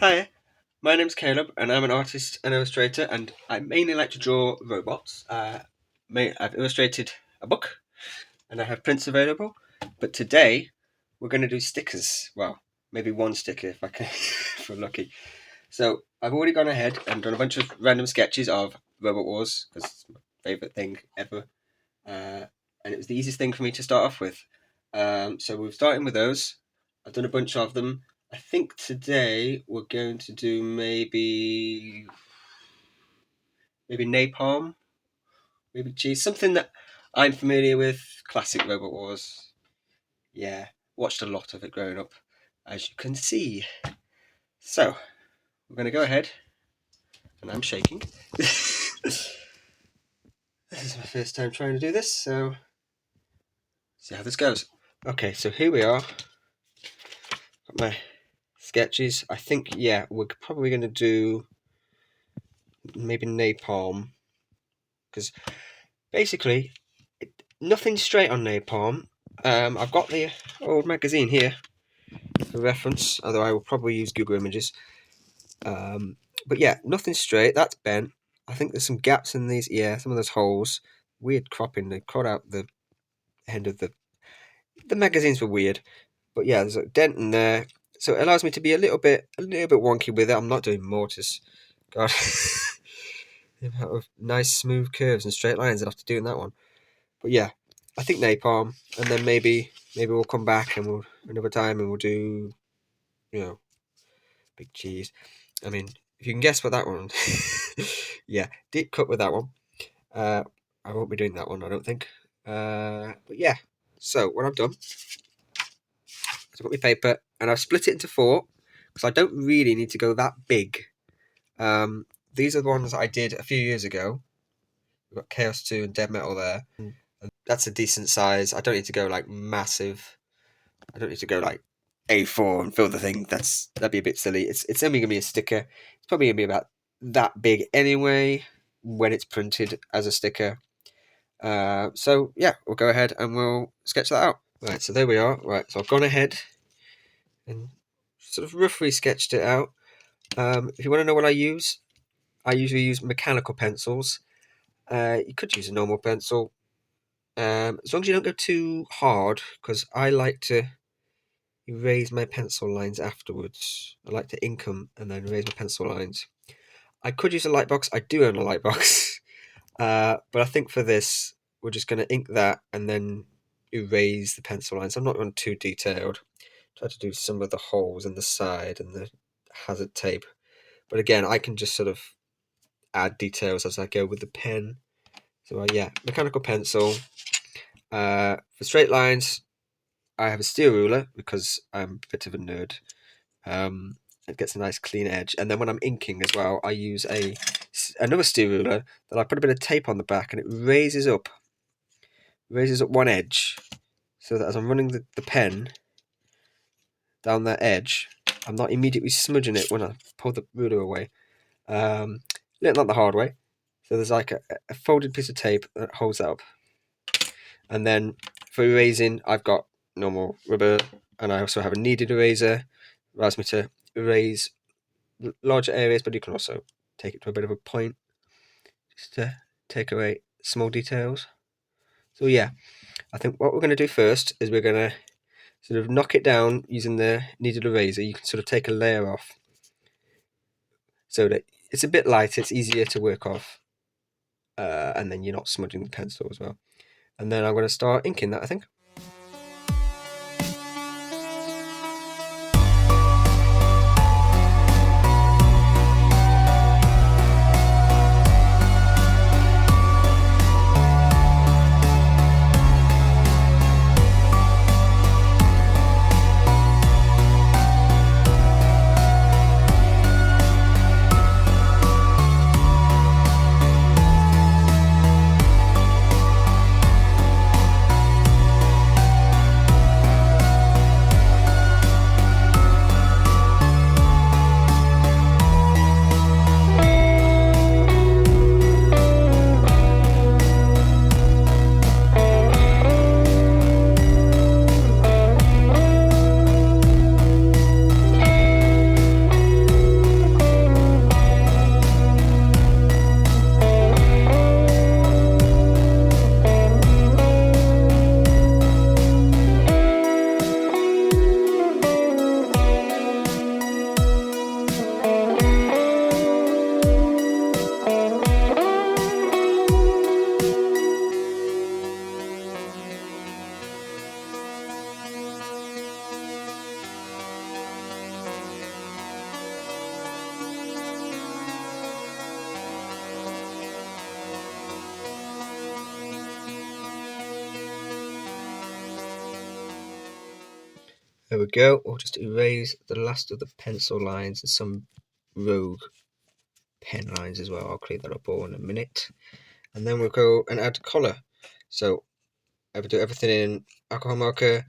Hi, my name's Caleb, and I'm an artist and illustrator, and I mainly like to draw robots. I've illustrated a book, and I have prints available. But today, we're going to do stickers. Well, maybe one sticker if I can, if I'm lucky. So I've already gone ahead and done a bunch of random sketches of Robot Wars because it's my favorite thing ever, and it was the easiest thing for me to start off with. So we're starting with those. I've done a bunch of them. I think today we're going to do maybe napalm, maybe cheese, something that I'm familiar with. Classic Robot Wars. Yeah, watched a lot of it growing up, as you can see. So we're going to go ahead, and I'm shaking. This is my first time trying to do this, so see how this goes. Okay, so here we are. Got my sketches. I think, yeah, we're probably going to do maybe napalm, because basically nothing straight on napalm. I've got the old magazine here for reference, although I will probably use Google Images. But yeah, nothing straight. That's bent. I think there's some gaps in these. Yeah, some of those holes. Weird cropping. They cut out the end of the magazines were weird. But yeah, there's a dent in there, so it allows me to be a little bit wonky with it. I'm not doing mortise. God, the amount of nice smooth curves and straight lines I'd have to do in that one. But yeah, I think napalm, and then maybe we'll come back and we'll another time and we'll do, big cheese. I mean, if you can guess what that one, yeah, deep cut with that one. I won't be doing that one, I don't think. But yeah, so what I've done, I've got my paper and I've split it into four because I don't really need to go that big. These are the ones that I did a few years ago. We've got Chaos 2 and Dead Metal there. And that's a decent size. I don't need to go like massive. I don't need to go like A4 and fill the thing. That'd be a bit silly. It's only gonna be a sticker. It's probably gonna be about that big anyway when it's printed as a sticker. So yeah, we'll go ahead and we'll sketch that out. Right, so there we are. Right, so I've gone ahead and sort of roughly sketched it out. If you want to know what I usually use mechanical pencils. You could use a normal pencil, as long as you don't go too hard, because I like to erase my pencil lines afterwards. I like to ink them and then erase my pencil lines. I could use a light box. I do own a light box, but I think for this, we're just going to ink that and then erase the pencil lines. I'm not going too detailed. Try to do some of the holes in the side and the hazard tape. But again, I can just sort of add details as I go with the pen. So yeah, mechanical pencil. For straight lines, I have a steel ruler because I'm a bit of a nerd. It gets a nice clean edge. And then when I'm inking as well, I use another steel ruler that I put a bit of tape on the back, and it raises up one edge, so that as I'm running the pen down that edge, I'm not immediately smudging it when I pull the ruler away. Learned that the hard way. So there's like a folded piece of tape that holds that up. And then for erasing, I've got normal rubber, and I also have a kneaded eraser. It allows me to erase larger areas, but you can also take it to a bit of a point just to take away small details. So yeah, I think what we're going to do first is we're going to sort of knock it down using the kneaded eraser. You can sort of take a layer off so that it's a bit lighter, it's easier to work off, and then you're not smudging the pencil as well. And then I'm going to start inking that, I think. There we go. We'll just erase the last of the pencil lines and some rogue pen lines as well. I'll clear that up all in a minute. And then we'll go and add colour. So I would do everything in alcohol marker.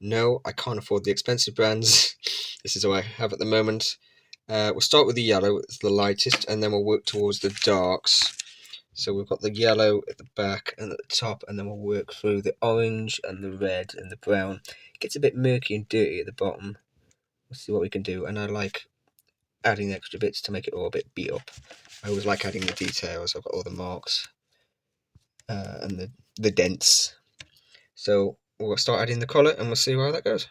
No, I can't afford the expensive brands. This is what I have at the moment. We'll start with the yellow, it's the lightest, and then we'll work towards the darks. So we've got the yellow at the back and at the top, and then we'll work through the orange and the red and the brown. It gets a bit murky and dirty at the bottom. We'll see what we can do. And I like adding extra bits to make it all a bit beat up. I always like adding the details. I've got all the marks and the dents. So we'll start adding the colour and we'll see how that goes.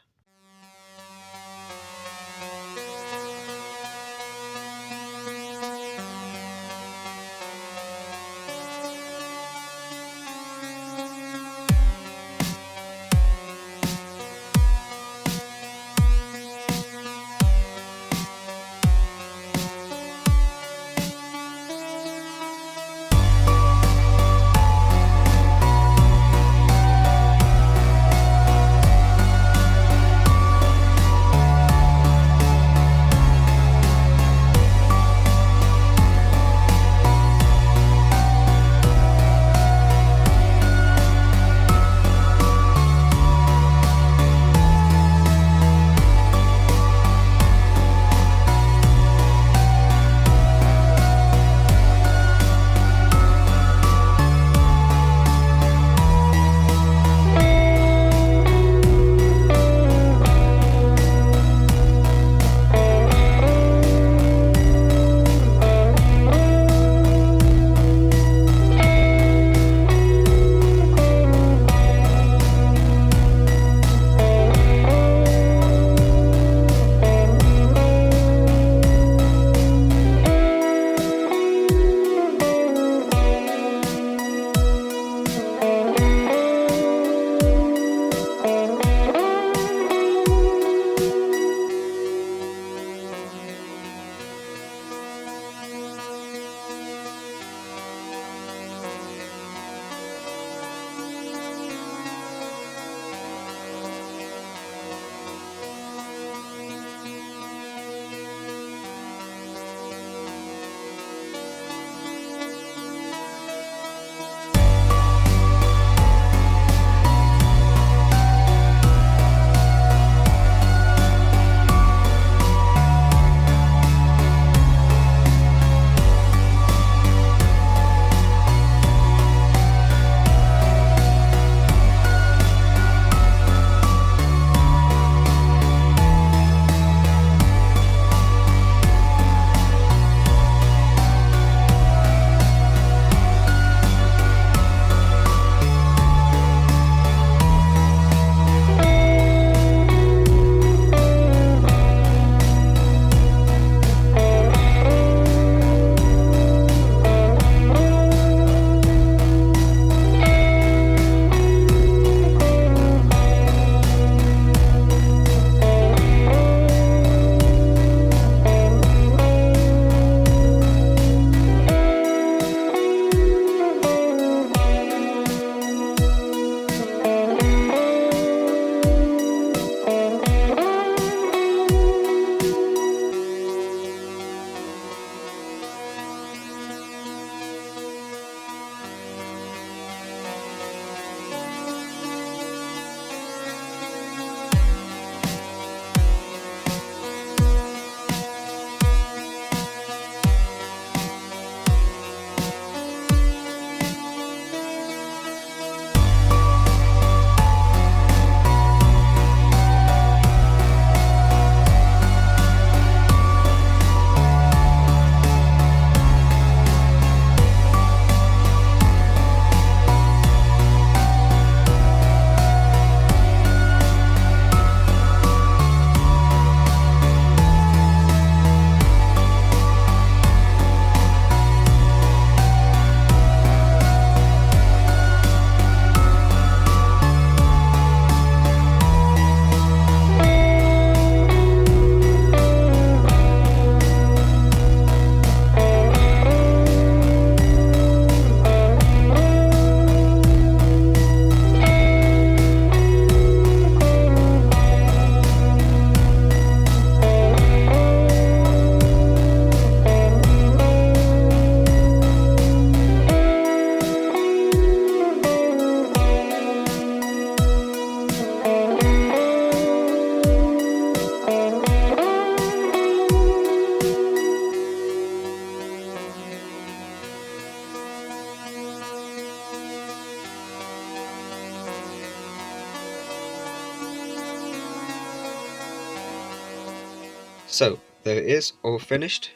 So there it is, all finished,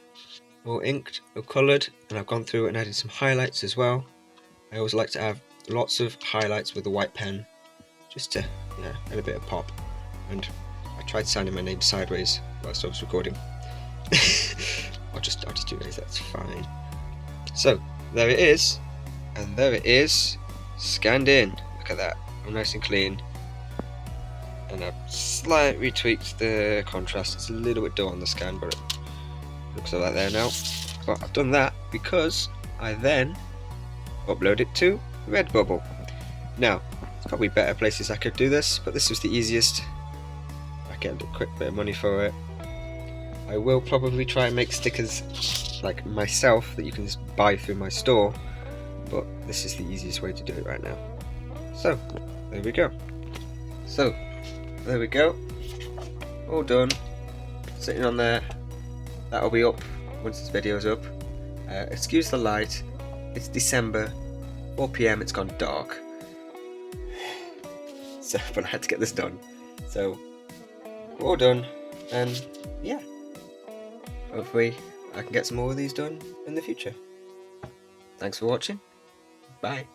all inked, all coloured, and I've gone through and added some highlights as well. I always like to have lots of highlights with a white pen, just to, add a bit of pop. And I tried signing my name sideways whilst I was recording. I'll just do this, that's fine. So there it is, and there it is, scanned in. Look at that, all nice and clean. And I've slightly tweaked the contrast. It's a little bit dull on the scan, but it looks like that there now. But I've done that because I then upload it to Redbubble. Now, there's probably better places I could do this, but this was the easiest. I get a quick bit of money for it. I will probably try and make stickers like myself that you can just buy through my store, but this is the easiest way to do it right now. So, there we go. So, there we go. All done. Sitting on there. That'll be up once this video's up. Excuse the light. It's December, 4 PM, it's gone dark. So, but I had to get this done. So, all done, and yeah. Hopefully I can get some more of these done in the future. Thanks for watching. Bye.